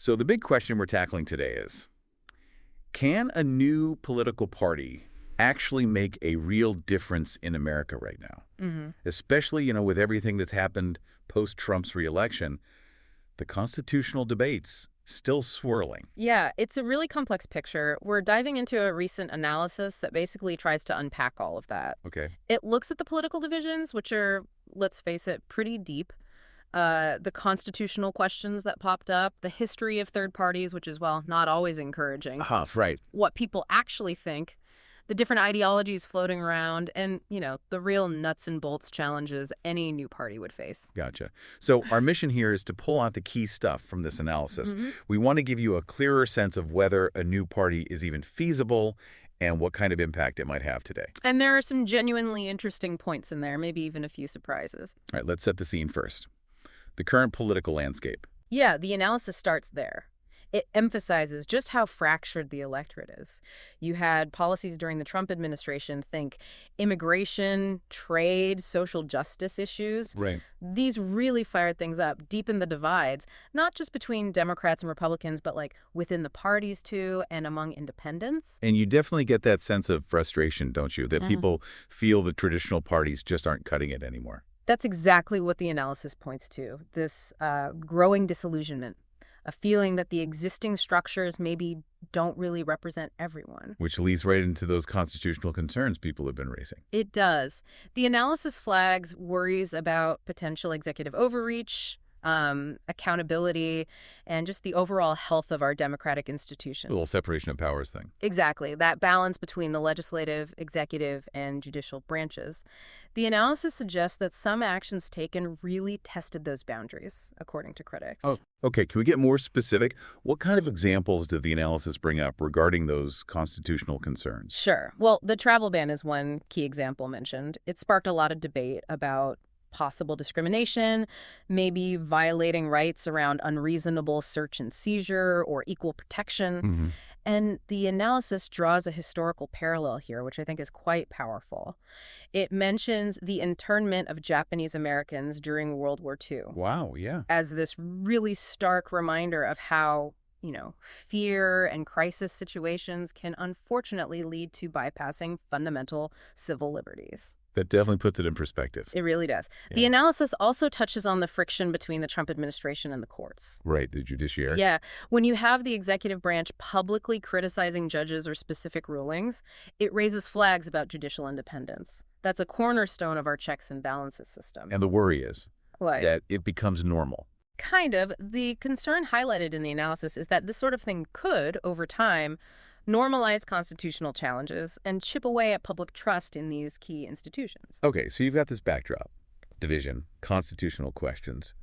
So the big question we're tackling today is, can a new political party actually make a real difference in America right now? Especially, with everything that's happened post-Trump's reelection, the constitutional debates still swirling. Yeah, it's a really complex picture. We're diving into a recent analysis that basically tries to unpack all of that. Okay. It looks at the political divisions, which are, let's face it, pretty deep. The constitutional questions that popped up, the history of third parties, which is, well, not always encouraging. Right. What people actually think, the different ideologies floating around, and, the real nuts and bolts challenges any new party would face. Gotcha. So our mission here is to pull out the key stuff from this analysis. We want to give you a clearer sense of whether a new party is even feasible and what kind of impact it might have today. And there are some genuinely interesting points in there, maybe even a few surprises. All right, let's set the scene first. The current political landscape. Yeah, the analysis starts there. It emphasizes just how fractured the electorate is. You had policies during the Trump administration, think immigration, trade, social justice issues. Right. These really fired things up, deepened the divides, not just between Democrats and Republicans, but within the parties too, and among independents. And you definitely get that sense of frustration, don't you? That people feel the traditional parties just aren't cutting it anymore. That's exactly what the analysis points to, this growing disillusionment. A feeling that the existing structures maybe don't really represent everyone. Which leads right into those constitutional concerns people have been raising. It does. The analysis flags worries about potential executive overreach, accountability, and just the overall health of our democratic institutions. A little separation of powers thing. Exactly. That balance between the legislative, executive, and judicial branches. The analysis suggests that some actions taken really tested those boundaries, according to critics. Oh, okay. Can we get more specific? What kind of examples did the analysis bring up regarding those constitutional concerns? Sure. Well, the travel ban is one key example mentioned. It sparked a lot of debate about possible discrimination, maybe violating rights around unreasonable search and seizure or equal protection. And the analysis draws a historical parallel here, which I think is quite powerful. It mentions the internment of Japanese Americans during World War II. Wow, yeah. As this really stark reminder of how, fear and crisis situations can unfortunately lead to bypassing fundamental civil liberties. That definitely puts it in perspective. It really does. Yeah. The analysis also touches on the friction between the Trump administration and the courts. Right, the judiciary. Yeah. When you have the executive branch publicly criticizing judges or specific rulings, it raises flags about judicial independence. That's a cornerstone of our checks and balances system. And the worry is What? that it becomes normal. Kind of. The concern highlighted in the analysis is that this sort of thing could, over time, normalize constitutional challenges and chip away at public trust in these key institutions. Okay, so you've got this backdrop, division, constitutional questions.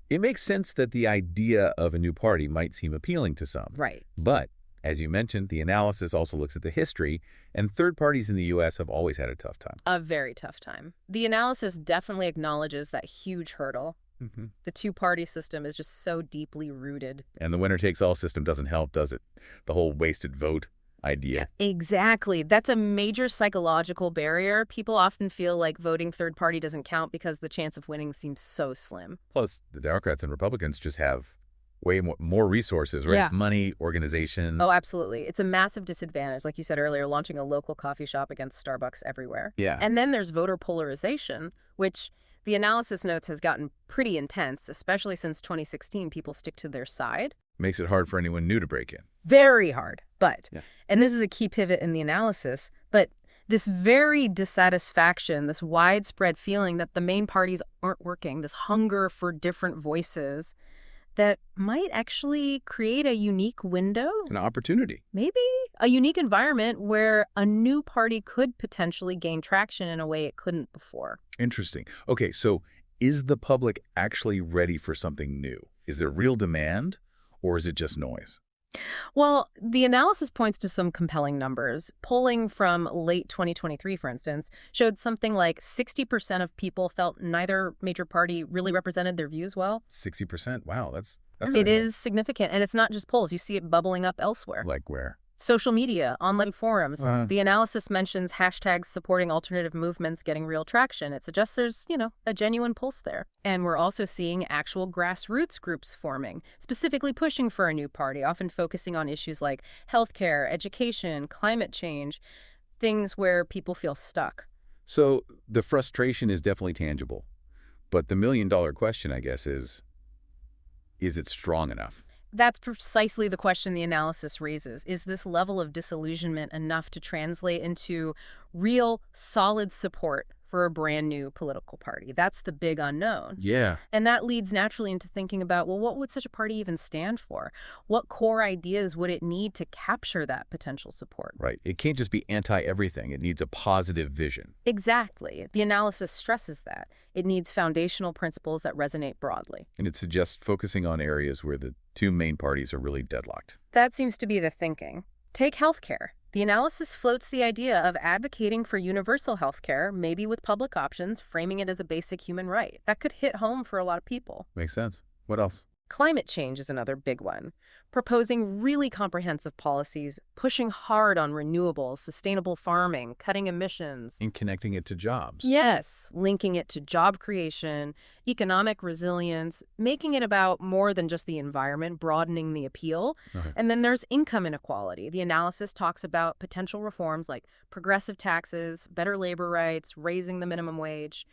It makes sense that the idea of a new party might seem appealing to some. Right. But, as you mentioned, the analysis also looks at the history, and third parties in the U.S. have always had a tough time. A very tough time. The analysis definitely acknowledges that huge hurdle. The two-party system is just so deeply rooted. And the winner-takes-all system doesn't help, does it? The whole wasted vote idea. Exactly. That's a major psychological barrier. People often feel like voting third party doesn't count because the chance of winning seems so slim. Plus, the Democrats and Republicans just have way more resources, right? Yeah. Money, organization. Oh, absolutely. It's a massive disadvantage. Like you said earlier, launching a local coffee shop against Starbucks everywhere. Yeah. And then there's voter polarization, which the analysis notes has gotten pretty intense, especially since 2016. People stick to their side. Makes it hard for anyone new to break in. Very hard. But, Yeah. and this is a key pivot in the analysis, but this very dissatisfaction, this widespread feeling that the main parties aren't working, this hunger for different voices that might actually create a unique window, An opportunity. maybe a unique environment where a new party could potentially gain traction in a way it couldn't before. Interesting. Okay, so is the public actually ready for something new? Is there real demand, or is it just noise? Well, the analysis points to some compelling numbers. Polling from late 2023, for instance, showed something like 60% of people felt neither major party really represented their views well. 60%? Wow, that's It is significant, and it's not just polls. You see it bubbling up elsewhere. Like where? Social media, online forums. Uh, The analysis mentions hashtags supporting alternative movements getting real traction. It suggests there's, a genuine pulse there. And we're also seeing actual grassroots groups forming, specifically pushing for a new party, often focusing on issues like healthcare, education, climate change, things where people feel stuck. so the frustration is definitely tangible. But the million-dollar question, I guess, is it strong enough? That's precisely the question the analysis raises. Is this level of disillusionment enough to translate into real, solid support for a brand new political party? That's the big unknown. Yeah. And that leads naturally into thinking about, well, what would such a party even stand for? What core ideas would it need to capture that potential support? Right. It can't just be anti-everything. It needs a positive vision. Exactly. The analysis stresses that. It needs foundational principles that resonate broadly. And it suggests focusing on areas where the two main parties are really deadlocked. That seems to be the thinking. Take healthcare. The analysis floats the idea of advocating for universal healthcare, maybe with public options, framing it as a basic human right. That could hit home for a lot of people. Makes sense. What else? Climate change is another big one. Proposing really comprehensive policies, pushing hard on renewables, sustainable farming, cutting emissions. In connecting it to jobs. Yes, linking it to job creation, economic resilience, making it about more than just the environment, broadening the appeal. Okay. And then there's income inequality. The analysis talks about potential reforms like progressive taxes, better labor rights, raising the minimum wage,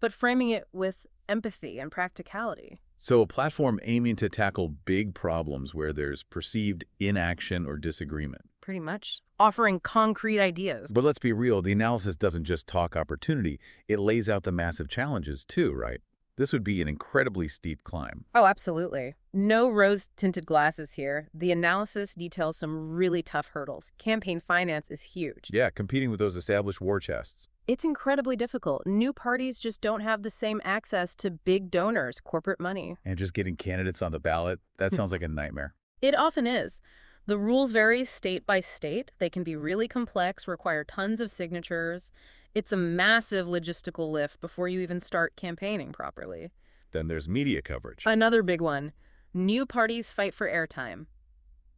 but framing it with empathy and practicality. So a platform aiming to tackle big problems where there's perceived inaction or disagreement. Pretty much. Offering concrete ideas. But let's be real, the analysis doesn't just talk opportunity. It lays out the massive challenges too, right? This would be an incredibly steep climb. Oh, absolutely. No rose-tinted glasses here. The analysis details some really tough hurdles. Campaign finance is huge. Yeah, competing with those established war chests. It's incredibly difficult. New parties just don't have the same access to big donors, corporate money. And just getting candidates on the ballot, that sounds like a nightmare. It often is. The rules vary state by state. They can be really complex, require tons of signatures. It's a massive logistical lift before you even start campaigning properly. Then there's media coverage. Another big one. New parties fight for airtime.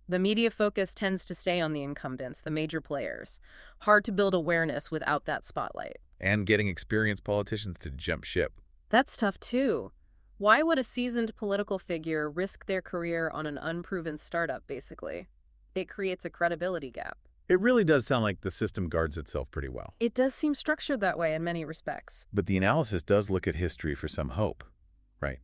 The media focus tends to stay on the incumbents, the major players. Hard to build awareness without that spotlight. And getting experienced politicians to jump ship. That's tough, too. Why would a seasoned political figure risk their career on an unproven startup, basically? It creates a credibility gap. It really does sound like the system guards itself pretty well. It does seem structured that way in many respects. But the analysis does look at history for some hope, right?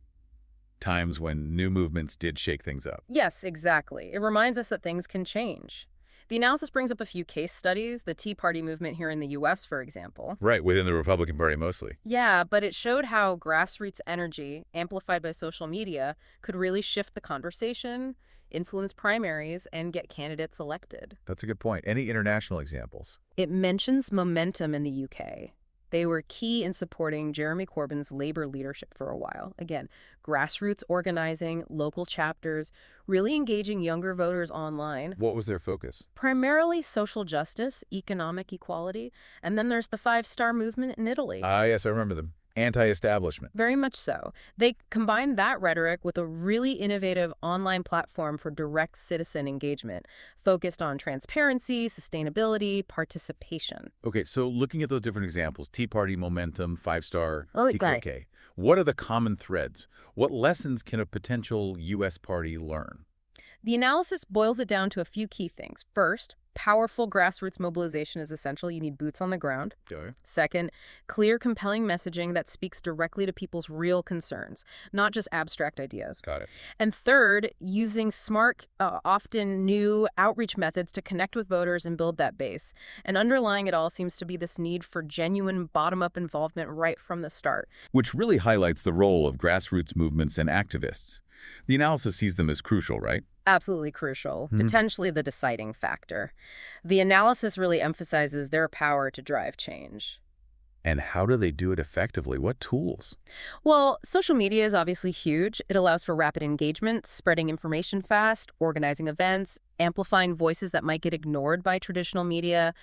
Times when new movements did shake things up. Yes, exactly. It reminds us that things can change. The analysis brings up a few case studies, the Tea Party movement here in the U.S., for example. Right, within the Republican Party mostly. Yeah, but it showed how grassroots energy, amplified by social media, could really shift the conversation, influence primaries, and get candidates elected. That's a good point. Any international examples? It mentions Momentum in the UK. They were key in supporting Jeremy Corbyn's Labour leadership for a while. Again, grassroots organizing, local chapters, really engaging younger voters online. What was their focus? Primarily social justice, economic equality, and then there's the Five-Star Movement in Italy. Ah, yes, I remember them. Anti-establishment. Very much so. They combined that rhetoric with a really innovative online platform for direct citizen engagement, focused on transparency, sustainability, participation. Okay, so looking at those different examples, Tea Party, Momentum, Five-Star, Okay. PKK, what are the common threads? What lessons can a potential U.S. party learn? The analysis boils it down to a few key things. First, powerful grassroots mobilization is essential. You need boots on the ground. Okay. Second, clear, compelling messaging that speaks directly to people's real concerns, not just abstract ideas. Got it. And third, using smart, often new outreach methods to connect with voters and build that base. And underlying it all seems to be this need for genuine bottom-up involvement right from the start. Which really highlights the role of grassroots movements and activists. The analysis sees them as crucial, right? Absolutely crucial, potentially the deciding factor. The analysis really emphasizes their power to drive change. And how do they do it effectively? What tools? Well, social media is obviously huge. It allows for rapid engagement, spreading information fast, organizing events, amplifying voices that might get ignored by traditional media.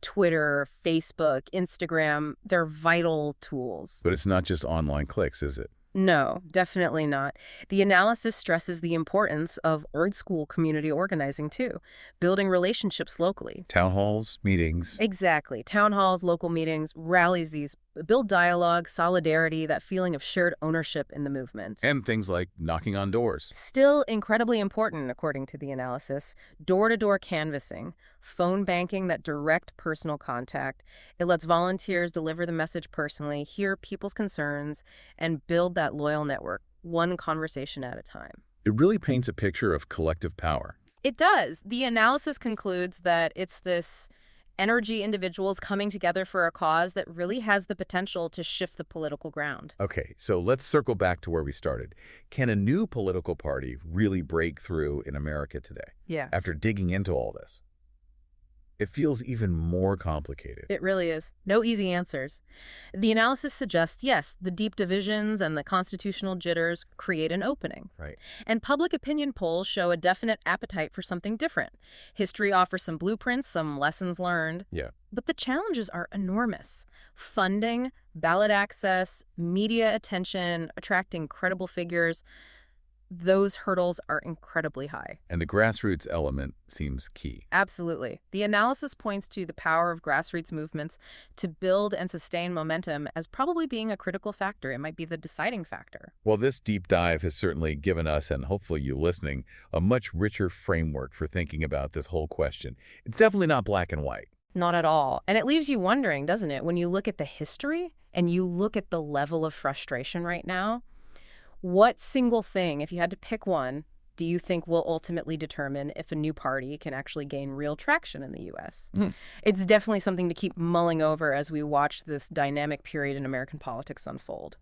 Twitter, Facebook, Instagram, they're vital tools. But it's not just online clicks, is it? No, definitely not. The analysis stresses the importance of old school community organizing too, building relationships locally. Town halls, meetings, Exactly. Town halls, local meetings, rallies, these build dialogue, solidarity, that feeling of shared ownership in the movement. and things like knocking on doors. Still incredibly important, according to the analysis, door-to-door canvassing, phone banking, that direct personal contact. It lets volunteers deliver the message personally, hear people's concerns, and build that loyal network, one conversation at a time. It really paints a picture of collective power. It does. The analysis concludes that it's this energy individuals coming together for a cause that really has the potential to shift the political ground. Okay, so let's circle back to where we started. Can a new political party really break through in America today? Yeah. After digging into all this, it feels even more complicated. It really is. No easy answers. The analysis suggests, yes, the deep divisions and the constitutional jitters create an opening. Right. And public opinion polls show a definite appetite for something different. History offers some blueprints, some lessons learned. Yeah. But the challenges are enormous. Funding, ballot access, media attention, attracting credible figures. Those hurdles are incredibly high. And the grassroots element seems key. Absolutely. The analysis points to the power of grassroots movements to build and sustain momentum as probably being a critical factor. It might be the deciding factor. Well, this deep dive has certainly given us, and hopefully you listening, a much richer framework for thinking about this whole question. It's definitely not black and white. Not at all. And it leaves you wondering, doesn't it, when you look at the history and you look at the level of frustration right now, what single thing, if you had to pick one, do you think will ultimately determine if a new party can actually gain real traction in the U.S.? It's definitely something to keep mulling over as we watch this dynamic period in American politics unfold.